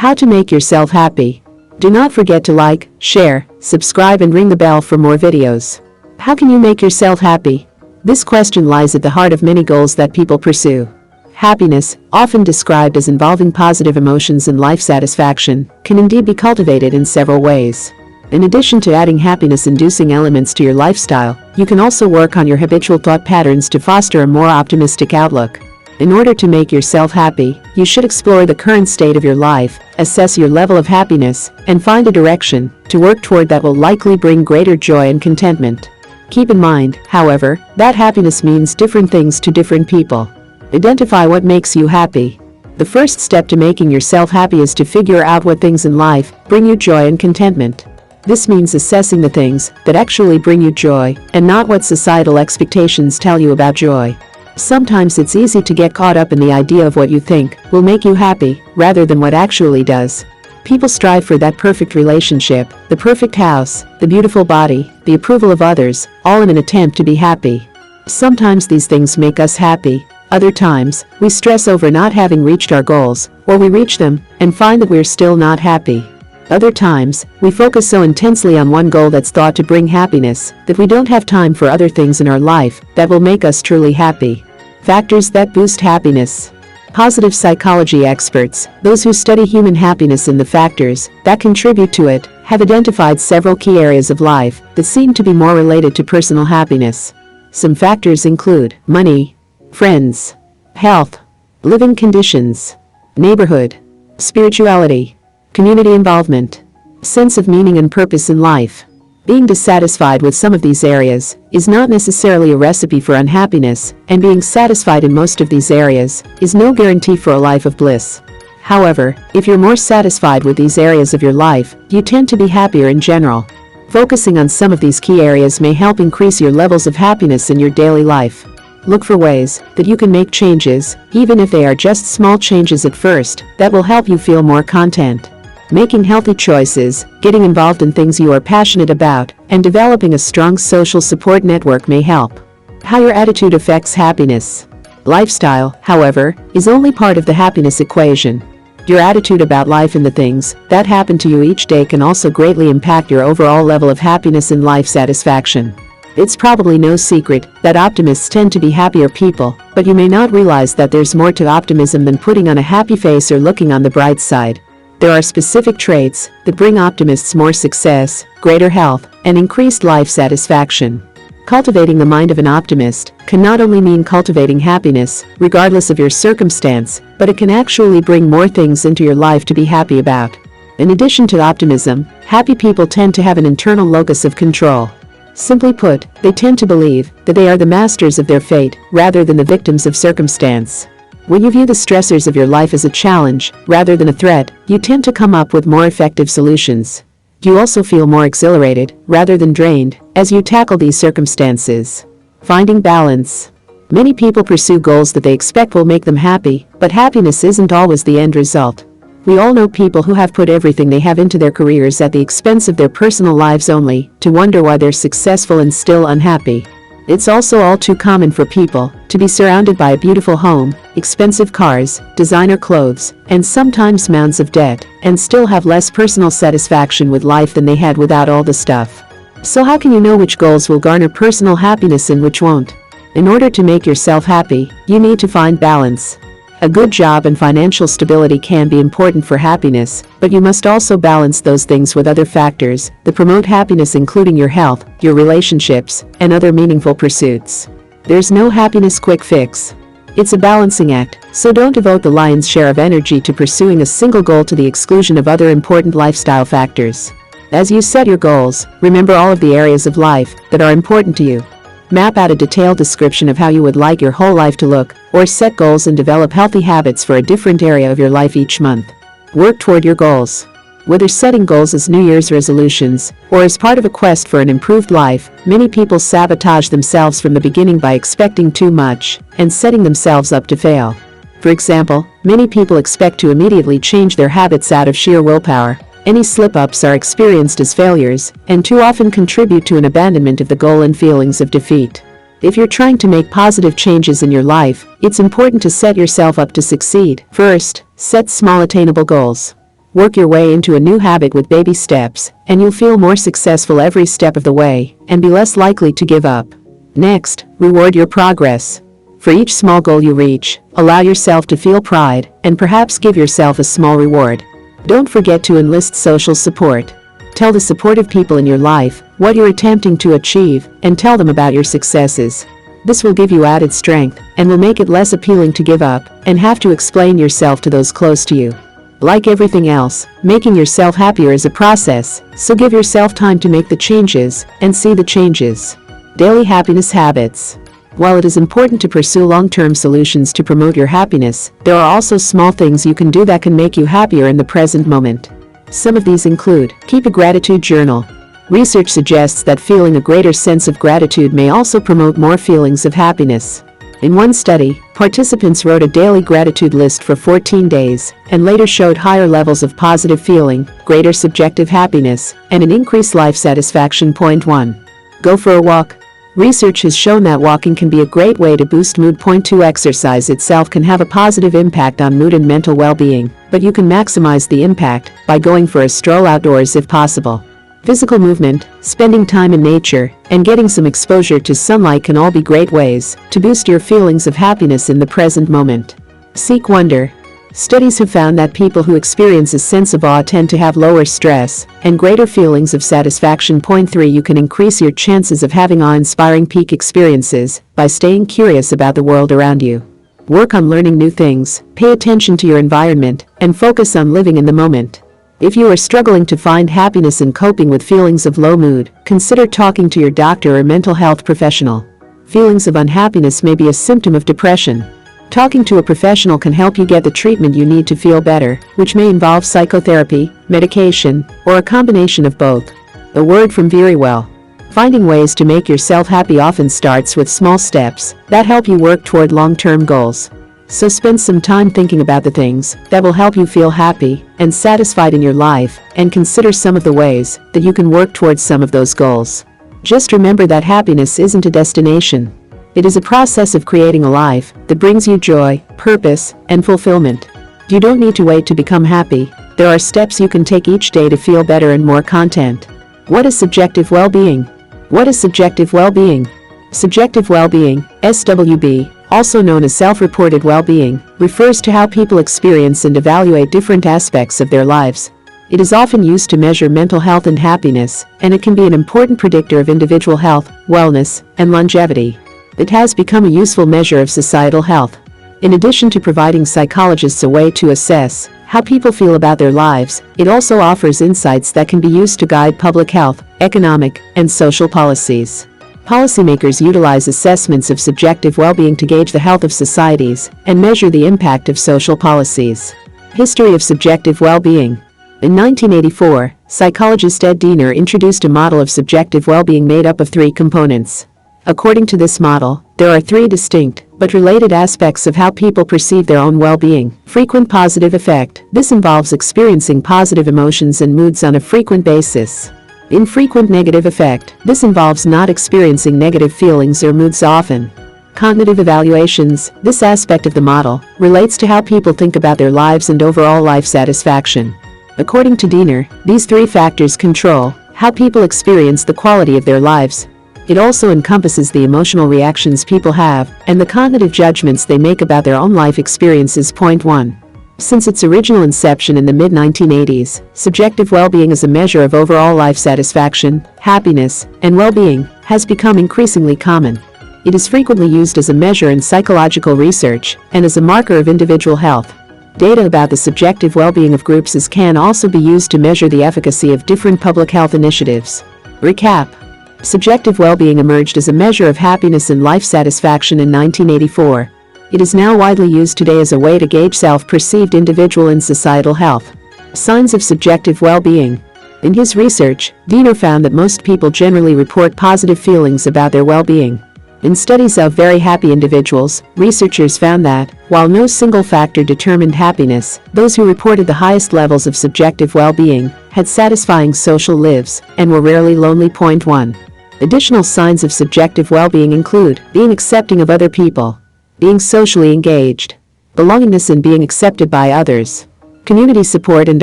How to make yourself happy. Do not forget to like, share, subscribe and ring the bell for more videos. How can you make yourself happy? This question lies at the heart of many goals that people pursue. Happiness, often described as involving positive emotions and life satisfaction, can indeed be cultivated in several ways. In addition to adding happiness-inducing elements to your lifestyle, you can also work on your habitual thought patterns to foster a more optimistic outlook. In order to make yourself happy, you should explore the current state of your life, assess your level of happiness, and find a direction to work toward that will likely bring greater joy and contentment. Keep in mind, however, that happiness means different things to different people. Identify what makes you happy. The first step to making yourself happy is to figure out what things in life bring you joy and contentment. This means assessing the things that actually bring you joy and not what societal expectations tell you about joy. Sometimes it's easy to get caught up in the idea of what you think will make you happy rather than what actually does. People strive for that perfect relationship, the perfect house, the beautiful body, the approval of others, all in an attempt to be happy. Sometimes these things make us happy. Other times, we stress over not having reached our goals, or we reach them and find that we're still not happy. Other times, we focus so intensely on one goal that's thought to bring happiness that we don't have time for other things in our life that will make us truly happy. Factors that boost happiness. Positive psychology experts, those who study human happiness and the factors that contribute to it, have identified several key areas of life that seem to be more related to personal happiness. Some factors include money, friends, health, living conditions, neighborhood, spirituality, community involvement, sense of meaning and purpose in life. Being dissatisfied with some of these areas is not necessarily a recipe for unhappiness, and being satisfied in most of these areas is no guarantee for a life of bliss. However, if you're more satisfied with these areas of your life, you tend to be happier in general. Focusing on some of these key areas may help increase your levels of happiness in your daily life. Look for ways that you can make changes, even if they are just small changes at first, that will help you feel more content. Making healthy choices, getting involved in things you are passionate about, and developing a strong social support network may help. How your attitude affects happiness. Lifestyle, however, is only part of the happiness equation. Your attitude about life and the things that happen to you each day can also greatly impact your overall level of happiness and life satisfaction. It's probably no secret that optimists tend to be happier people, but you may not realize that there's more to optimism than putting on a happy face or looking on the bright side. There are specific traits that bring optimists more success, greater health, and increased life satisfaction. Cultivating the mind of an optimist can not only mean cultivating happiness, regardless of your circumstance, but it can actually bring more things into your life to be happy about. In addition to optimism, happy people tend to have an internal locus of control. Simply put, they tend to believe that they are the masters of their fate rather than the victims of circumstance. When you view the stressors of your life as a challenge rather than a threat, you tend to come up with more effective solutions. You also feel more exhilarated rather than drained as you tackle these circumstances. Finding balance. Many people pursue goals that they expect will make them happy, but happiness isn't always the end result. We all know people who have put everything they have into their careers at the expense of their personal lives only to wonder why they're successful and still unhappy. It's also all too common for people to be surrounded by a beautiful home, expensive cars, designer clothes, and sometimes mounds of debt, and still have less personal satisfaction with life than they had without all the stuff. So how can you know which goals will garner personal happiness and which won't? In order to make yourself happy, you need to find balance. A good job and financial stability can be important for happiness, but you must also balance those things with other factors that promote happiness, including your health, your relationships, and other meaningful pursuits. There's no happiness quick fix. It's a balancing act, so don't devote the lion's share of energy to pursuing a single goal to the exclusion of other important lifestyle factors. As you set your goals, remember all of the areas of life that are important to you. Map out a detailed description of how you would like your whole life to look, or set goals and develop healthy habits for a different area of your life each month. Work toward your goals. Whether setting goals as New Year's resolutions or as part of a quest for an improved life, many people sabotage themselves from the beginning by expecting too much and setting themselves up to fail. For example, many people expect to immediately change their habits out of sheer willpower. Any slip-ups are experienced as failures, and too often contribute to an abandonment of the goal and feelings of defeat. If you're trying to make positive changes in your life, it's important to set yourself up to succeed. First, set small attainable goals. Work your way into a new habit with baby steps, and you'll feel more successful every step of the way and be less likely to give up. Next, reward your progress. For each small goal you reach, allow yourself to feel pride and perhaps give yourself a small reward. Don't forget to enlist social support. Tell the supportive people in your life what you're attempting to achieve and tell them about your successes. This will give you added strength and will make it less appealing to give up and have to explain yourself to those close to you. Like everything else, making yourself happier is a process, so give yourself time to make the changes and see the changes. Daily happiness habits. While it is important to pursue long-term solutions to promote your happiness, there are also small things you can do that can make you happier in the present moment. Some of these include: keep a gratitude journal. Research suggests that feeling a greater sense of gratitude may also promote more feelings of happiness. In one study, participants wrote a daily gratitude list for 14 days and later showed higher levels of positive feeling, greater subjective happiness, and an increased life satisfaction. Point 1. Go for a walk. Research has shown that walking can be a great way to boost mood. Point 2. Exercise itself can have a positive impact on mood and mental well-being, but you can maximize the impact by going for a stroll outdoors if possible. Physical movement, spending time in nature, and getting some exposure to sunlight can all be great ways to boost your feelings of happiness in the present moment. Seek wonder. Studies have found that people who experience a sense of awe tend to have lower stress and greater feelings of satisfaction. Point 3. You can increase your chances of having awe-inspiring peak experiences by staying curious about the world around you. Work on learning new things, pay attention to your environment, and focus on living in the moment. If you are struggling to find happiness in coping with feelings of low mood, consider talking to your doctor or mental health professional. Feelings of unhappiness may be a symptom of depression. Talking to a professional can help you get the treatment you need to feel better, which may involve psychotherapy, medication, or a combination of both. A word from Verywell. Finding ways to make yourself happy often starts with small steps that help you work toward long-term goals. So spend some time thinking about the things that will help you feel happy and satisfied in your life, and consider some of the ways that you can work towards some of those goals. Just remember that happiness isn't a destination. It is a process of creating a life that brings you joy, purpose, and fulfillment. You don't need to wait to become happy. There are steps you can take each day to feel better and more content. What is subjective well-being? What is subjective well-being? Subjective well-being, SWB, also known as self-reported well-being, refers to how people experience and evaluate different aspects of their lives. It is often used to measure mental health and happiness, and it can be an important predictor of individual health, wellness, and longevity. It has become a useful measure of societal health. In addition to providing psychologists a way to assess how people feel about their lives, it also offers insights that can be used to guide public health, economic, and social policies. Policymakers utilize assessments of subjective well-being to gauge the health of societies and measure the impact of social policies. History of subjective well-being. In 1984, psychologist Ed Diener introduced a model of subjective well-being made up of 3 components. According to this model, there are 3 distinct but related aspects of how people perceive their own well-being. Frequent positive effect. This involves experiencing positive emotions and moods on a frequent basis. Infrequent negative effect. This involves not experiencing negative feelings or moods often. Cognitive evaluations. This aspect of the model relates to how people think about their lives and overall life satisfaction. According to Diener, these 3 factors control how people experience the quality of their lives. It also encompasses the emotional reactions people have and the cognitive judgments they make about their own life experiences. Point 1. Since its original inception in the mid-1980s, subjective well-being as a measure of overall life satisfaction, happiness, and well-being has become increasingly common. It is frequently used as a measure in psychological research and as a marker of individual health. Data about the subjective well-being of groups can also be used to measure the efficacy of different public health initiatives. Recap. Subjective well-being emerged as a measure of happiness and life satisfaction in 1984. It is now widely used today as a way to gauge self-perceived individual and societal health. Signs of subjective well-being. In his research, Diener found that most people generally report positive feelings about their well-being. In studies of very happy individuals, researchers found that, while no single factor determined happiness, those who reported the highest levels of subjective well-being had satisfying social lives and were rarely lonely. Point 1. Additional signs of subjective well-being include being accepting of other people, being socially engaged, belongingness and being accepted by others. Community support and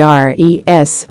resources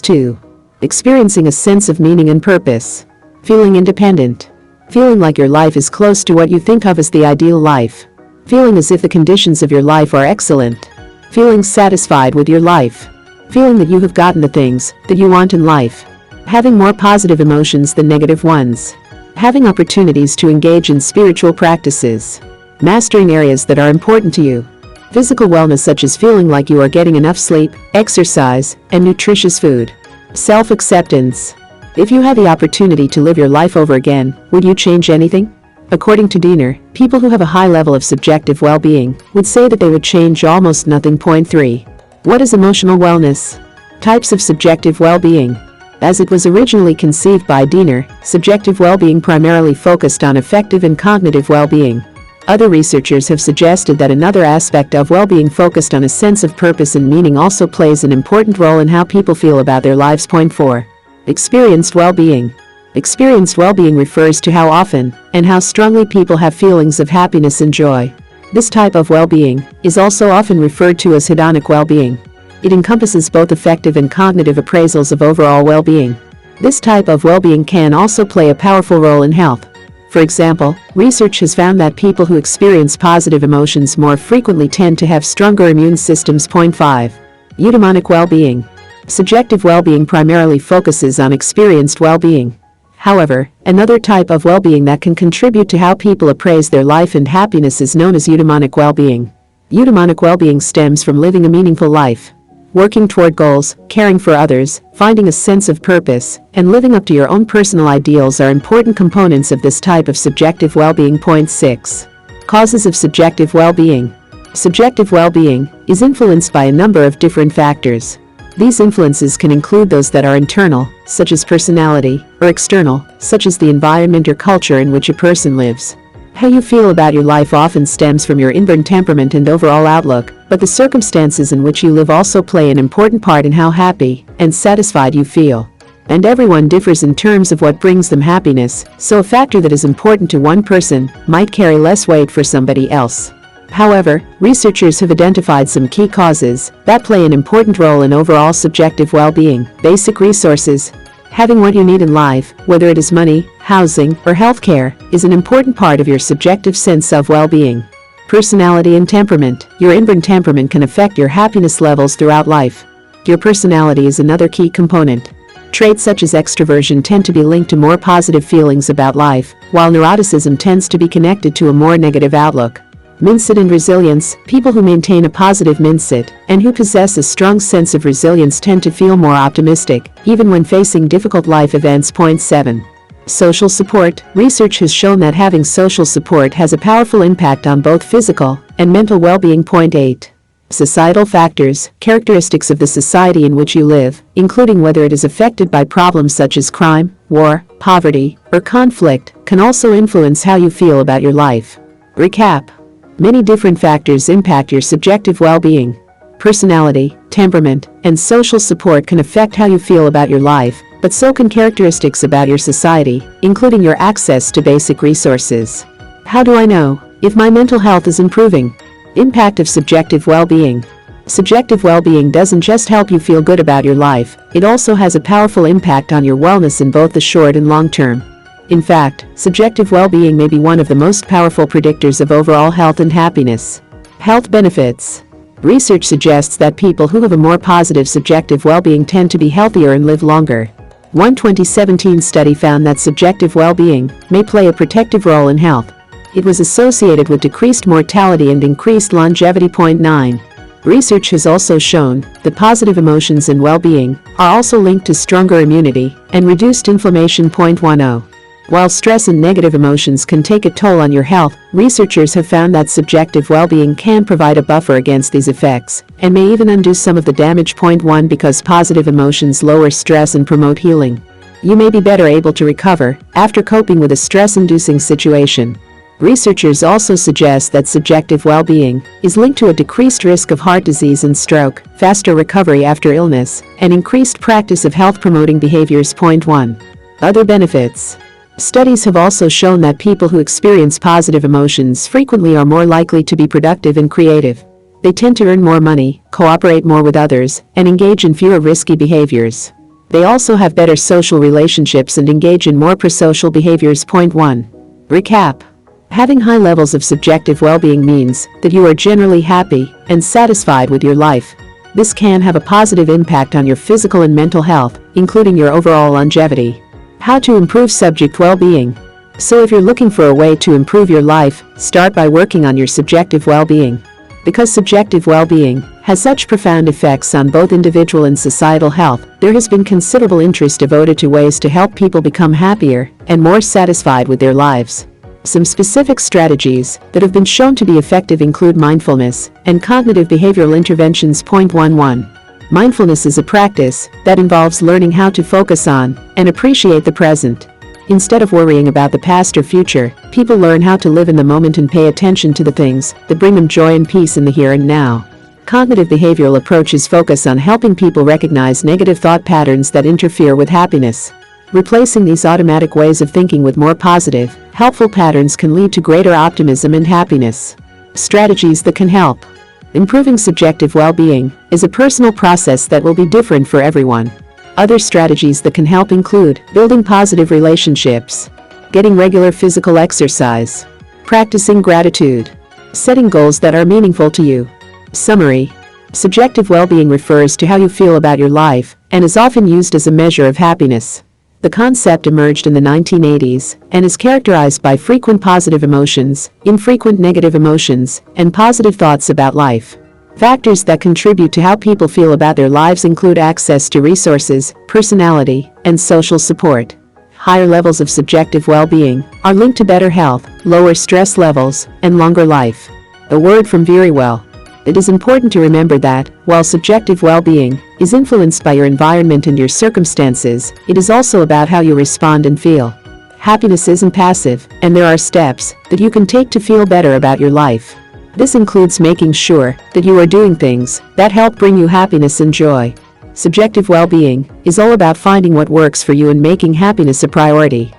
2. Experiencing a sense of meaning and purpose. Feeling independent. Feeling like your life is close to what you think of as the ideal life. Feeling as if the conditions of your life are excellent. Feeling satisfied with your life. Feeling that you have gotten the things that you want in life. Having more positive emotions than negative ones. Having opportunities to engage in spiritual practices. Mastering areas that are important to you. Physical wellness such as feeling like you are getting enough sleep, exercise, and nutritious food. Self-acceptance. If you had the opportunity to live your life over again, would you change anything? According to Diener, people who have a high level of subjective well-being would say that they would change almost nothing. Point 3. What is emotional wellness? Types of subjective well-being. As it was originally conceived by Diener, subjective well-being primarily focused on affective and cognitive well-being. Other researchers have suggested that another aspect of well-being focused on a sense of purpose and meaning also plays an important role in how people feel about their lives. Point 4. Experienced well-being. Experienced well-being refers to how often and how strongly people have feelings of happiness and joy. This type of well-being is also often referred to as hedonic well-being. It encompasses both affective and cognitive appraisals of overall well-being. This type of well-being can also play a powerful role in health. For example, research has found that people who experience positive emotions more frequently tend to have stronger immune systems. Point 5. Eudaimonic well-being. Subjective well-being primarily focuses on experienced well-being. However, another type of well-being that can contribute to how people appraise their life and happiness is known as eudaimonic well-being. Eudaimonic well-being stems from living a meaningful life. Working toward goals, caring for others, finding a sense of purpose, and living up to your own personal ideals are important components of this type of subjective well-being. Point 6. Causes of subjective well-being. Subjective well-being is influenced by a number of different factors. These influences can include those that are internal, such as personality, or external, such as the environment or culture in which a person lives. How you feel about your life often stems from your inborn temperament and overall outlook, but the circumstances in which you live also play an important part in how happy and satisfied you feel. And everyone differs in terms of what brings them happiness, so a factor that is important to one person might carry less weight for somebody else. However, researchers have identified some key causes that play an important role in overall subjective well-being. Basic resources. Having what you need in life, whether it is money, housing, or healthcare, is an important part of your subjective sense of well-being. Personality and temperament. Your inborn temperament can affect your happiness levels throughout life. Your personality is another key component. Traits such as extroversion tend to be linked to more positive feelings about life, while neuroticism tends to be connected to a more negative outlook. Mindset and resilience. People who maintain a positive mindset and who possess a strong sense of resilience tend to feel more optimistic, even when facing difficult life events. Point 7. Social support. Research has shown that having social support has a powerful impact on both physical and mental well-being. Point 8. Societal factors. Characteristics of the society in which you live, including whether it is affected by problems such as crime, war, poverty, or conflict, can also influence how you feel about your life. Recap. Many different factors impact your subjective well-being. Personality, temperament, and social support can affect how you feel about your life, but so can characteristics about your society, including your access to basic resources. How do I know if my mental health is improving? Impact of subjective well-being. Subjective well-being doesn't just help you feel good about your life, it also has a powerful impact on your wellness in both the short and long term. In fact, subjective well-being may be one of the most powerful predictors of overall health and happiness. Health benefits. Research suggests that people who have a more positive subjective well-being tend to be healthier and live longer. One 2017 study found that subjective well-being may play a protective role in health. It was associated with decreased mortality and increased longevity. Point 9. Research has also shown that positive emotions and well-being are also linked to stronger immunity and reduced inflammation. Point 10. While stress and negative emotions can take a toll on your health, researchers have found that subjective well-being can provide a buffer against these effects and may even undo some of the damage. Point 1. Because positive emotions lower stress and promote healing. You may be better able to recover after coping with a stress-inducing situation. Researchers also suggest that subjective well-being is linked to a decreased risk of heart disease and stroke, faster recovery after illness, and increased practice of health-promoting behaviors. Point 1. Other benefits. Studies have also shown that people who experience positive emotions frequently are more likely to be productive and creative. They tend to earn more money, cooperate more with others, and engage in fewer risky behaviors. They also have better social relationships and engage in more prosocial behaviors. Point 1. Recap. Having high levels of subjective well-being means that you are generally happy and satisfied with your life. This can have a positive impact on your physical and mental health, including your overall longevity. How to improve subjective well-being. So if you're looking for a way to improve your life, start by working on your subjective well-being. Because subjective well-being has such profound effects on both individual and societal health, there has been considerable interest devoted to ways to help people become happier and more satisfied with their lives. Some specific strategies that have been shown to be effective include mindfulness and cognitive behavioral interventions. Point 11. Mindfulness is a practice that involves learning how to focus on and appreciate the present. Instead of worrying about the past or future, people learn how to live in the moment and pay attention to the things that bring them joy and peace in the here and now. Cognitive behavioral approaches focus on helping people recognize negative thought patterns that interfere with happiness. Replacing these automatic ways of thinking with more positive, helpful patterns can lead to greater optimism and happiness. Strategies that can help. Improving subjective well-being is a personal process that will be different for everyone. Other strategies that can help include building positive relationships, getting regular physical exercise, practicing gratitude, setting goals that are meaningful to you. Summary. Subjective well-being refers to how you feel about your life and is often used as a measure of happiness. The concept emerged in the 1980s and is characterized by frequent positive emotions, infrequent negative emotions, and positive thoughts about life. Factors that contribute to how people feel about their lives include access to resources, personality, and social support. Higher levels of subjective well-being are linked to better health, lower stress levels, and longer life. A word from Verywell. It is important to remember that, while subjective well-being is influenced by your environment and your circumstances, it is also about how you respond and feel. Happiness isn't passive, and there are steps that you can take to feel better about your life. This includes making sure that you are doing things that help bring you happiness and joy. Subjective well-being is all about finding what works for you and making happiness a priority.